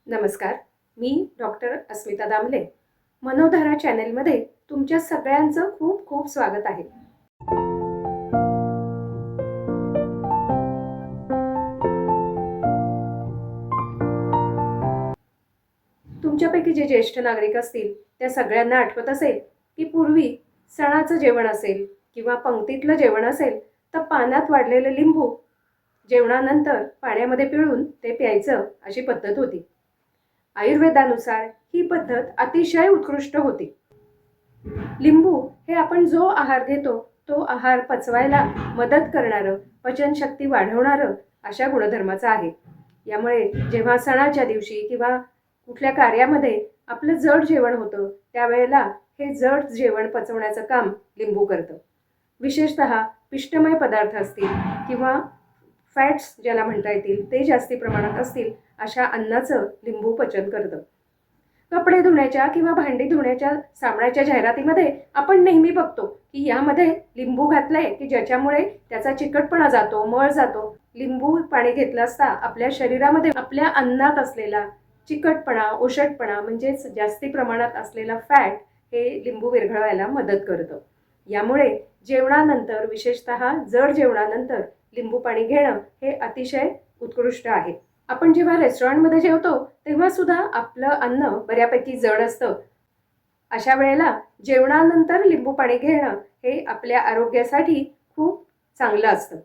नमस्कार, मी डॉक्टर अस्मिता दामले. मनोधारा चॅनेलमध्ये तुमच्या सगळ्यांचं खूप खूप स्वागत आहे. तुमच्यापैकी जे ज्येष्ठ नागरिक असतील त्या सगळ्यांना आठवत असेल की पूर्वी सणाचं जेवण असेल किंवा पंक्तीतलं जेवण असेल तर पानात वाढलेलं लिंबू जेवणानंतर पाण्यामध्ये पिळून ते प्यायचं अशी पद्धत होती. आयुर्वेदानुसार ही पद्धत अतिशय उत्कृष्ट होती. लिंबू हे आपण जो आहार घेतो तो आहार पचवायला मदत करणारं, पचनशक्ती वाढवणारं अशा गुणधर्माचं आहे. यामुळे जेव्हा सणाच्या दिवशी किंवा कुठल्या कार्यामध्ये आपलं जड जेवण होतं त्यावेळेला हे जड जेवण पचवण्याचं काम लिंबू करतं. विशेषतः पिष्टमय पदार्थ असतील किंवा फॅट्स ज्याला म्हणता येतील ते जास्ती प्रमाणात असतील अशा अन्नाचं लिंबू पचन करतं. कपडे धुण्याच्या किंवा भांडी धुण्याच्या साबणाच्या जाहिरातीमध्ये आपण नेहमी बघतो की यामध्ये लिंबू घातलंय की ज्याच्यामुळे त्याचा चिकटपणा जातो, मळ जातो. लिंबू पाणी घेतलं असता आपल्या शरीरामध्ये आपल्या अन्नात असलेला चिकटपणा, ओशटपणा म्हणजेच जास्ती प्रमाणात असलेला फॅट हे लिंबू विरघळवायला मदत करतं. यामुळे जेवणानंतर, विशेषतः जड जेवणानंतर लिंबू पाणी घेणं हे अतिशय उत्कृष्ट आहे. आपण जेव्हा रेस्टॉरंटमध्ये जेवतो तेव्हा सुद्धा आपलं अन्न बऱ्यापैकी जड असतं. अशा वेळेला जेवणानंतर लिंबू पाणी घेणं हे आपल्या आरोग्यासाठी खूप चांगलं असतं.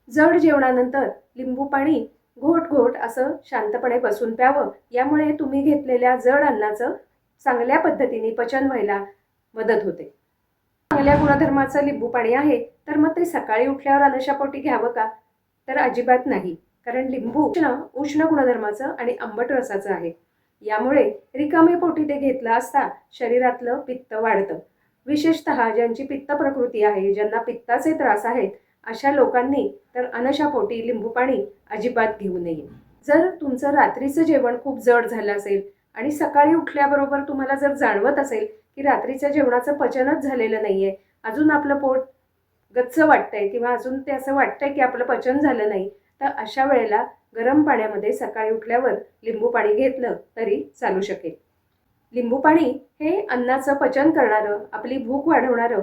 जड जेवणानंतर लिंबू पाणी घोट घोट असं शांतपणे बसून प्यावं. यामुळे तुम्ही घेतलेल्या जड अन्नाचं चांगल्या पद्धतीने पचन व्हायला मदत होते. चांगल्या गुणधर्माचं लिंबू पाणी आहे तर मग ते सकाळी उठल्यावर अनुशापोटी घ्यावं का? तर अजिबात नाही. कारण लिंबू उष्ण गुणधर्माचं आणि आंबट रसाचं आहे. यामुळे रिकामे पोटी ते घेतलं असता शरीरातलं पित्त वाढतं. विशेषतः ज्यांची पित्त प्रकृती आहे, ज्यांना पित्ताचे त्रास आहेत अशा लोकांनी तर अनशापोटी लिंबू पाणी अजिबात घेऊ नये. जर तुमचं रात्रीचं जेवण खूप जड झालं असेल आणि सकाळी उठल्याबरोबर तुम्हाला जर जाणवत असेल की रात्रीच्या जेवणाचं पचनच झालेलं नाहीये, अजून आपलं पोट गच्च वाटतंय किंवा अजून ते असं वाटतंय की आपलं पचन झालं नाही, तर अशा वेळेला गरम पाण्यामध्ये सकाळी उठल्यावर लिंबू पाणी घेतलं तरी चालू शकेल. लिंबू पाणी हे अन्नाचं पचन करणारं, आपली भूक वाढवणारं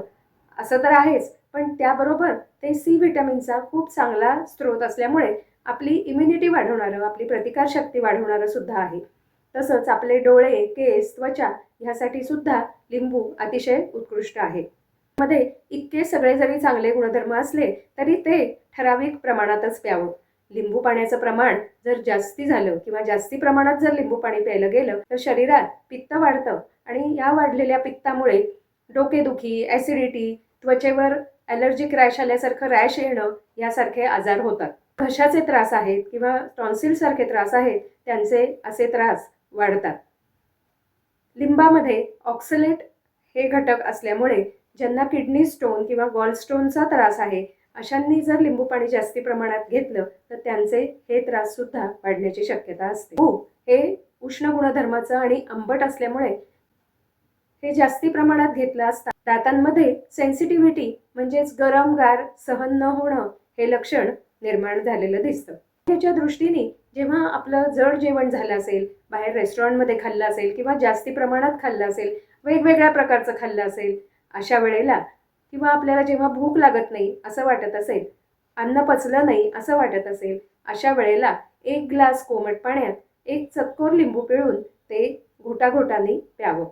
असं तर आहेच, पण त्याबरोबर ते सी व्हिटॅमिनचा खूप चांगला स्रोत असल्यामुळे आपली इम्युनिटी वाढवणारं, आपली प्रतिकारशक्ती वाढवणारं सुद्धा आहे. तसंच आपले डोळे, केस, त्वचा ह्यासाठी सुद्धा लिंबू अतिशय उत्कृष्ट आहे. मध्ये इतके सगळे जरी चांगले गुणधर्म असले तरी ते ठराविक प्रमाणातच प्यावं. लिंबू पाण्याचं प्रमाण जर जास्ती झालं किंवा जास्ती प्रमाणात जर लिंबू पाणी प्यायलं गेलं तर शरीरात पित्त वाढतं आणि या वाढलेल्या पित्तामुळे डोकेदुखी, ॲसिडिटी, त्वचेवर ॲलर्जिक रॅश आल्यासारखं रॅश येणं यासारखे आजार होतात. घशाचे त्रास आहेत किंवा टॉन्सिलसारखे त्रास आहेत त्यांचे असे त्रास वाढतात. लिंबामध्ये ऑक्सलेट हे घटक असल्यामुळे ज्यांना किडनी स्टोन किंवा गॉल स्टोनचा त्रास आहे अशांनी जर लिंबू पाणी जास्ती प्रमाणात घेतलं तर त्यांचे हे त्रास सुद्धा वाढण्याची शक्यता असते. हे उष्ण गुणधर्माचं आणि आंबट असल्यामुळे हे जास्ती प्रमाणात घेतलं असता दातांमध्ये सेन्सिटिव्हिटी म्हणजेच गरम गार सहन न होणं हे लक्षण निर्माण झालेलं दिसतं. त्याच्या दृष्टीने जेव्हा आपलं जड जेवण झालं असेल, बाहेर रेस्टॉरंटमध्ये खाल्लं असेल किंवा जास्ती प्रमाणात खाल्लं असेल, वेगवेगळ्या प्रकारचं खाल्लं असेल, अशा वेळेला किंवा आपल्याला जेव्हा भूक लागत नाही असं वाटत असेल, अन्न पचलं नाही असं वाटत असेल, अशा वेळेला 1 ग्लास कोमट पाण्यात 1 चतकोर लिंबू पिळून ते घोटाघोटाने प्यावं.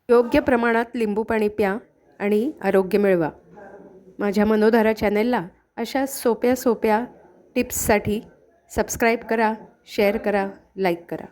योग्य प्रमाणात लिंबू पाणी प्या आणि आरोग्य मिळवा. माझ्या मनोधारा चॅनेलला अशा सोप्या टिप्ससाठी सबस्क्राईब करा, शेअर करा, लाईक करा.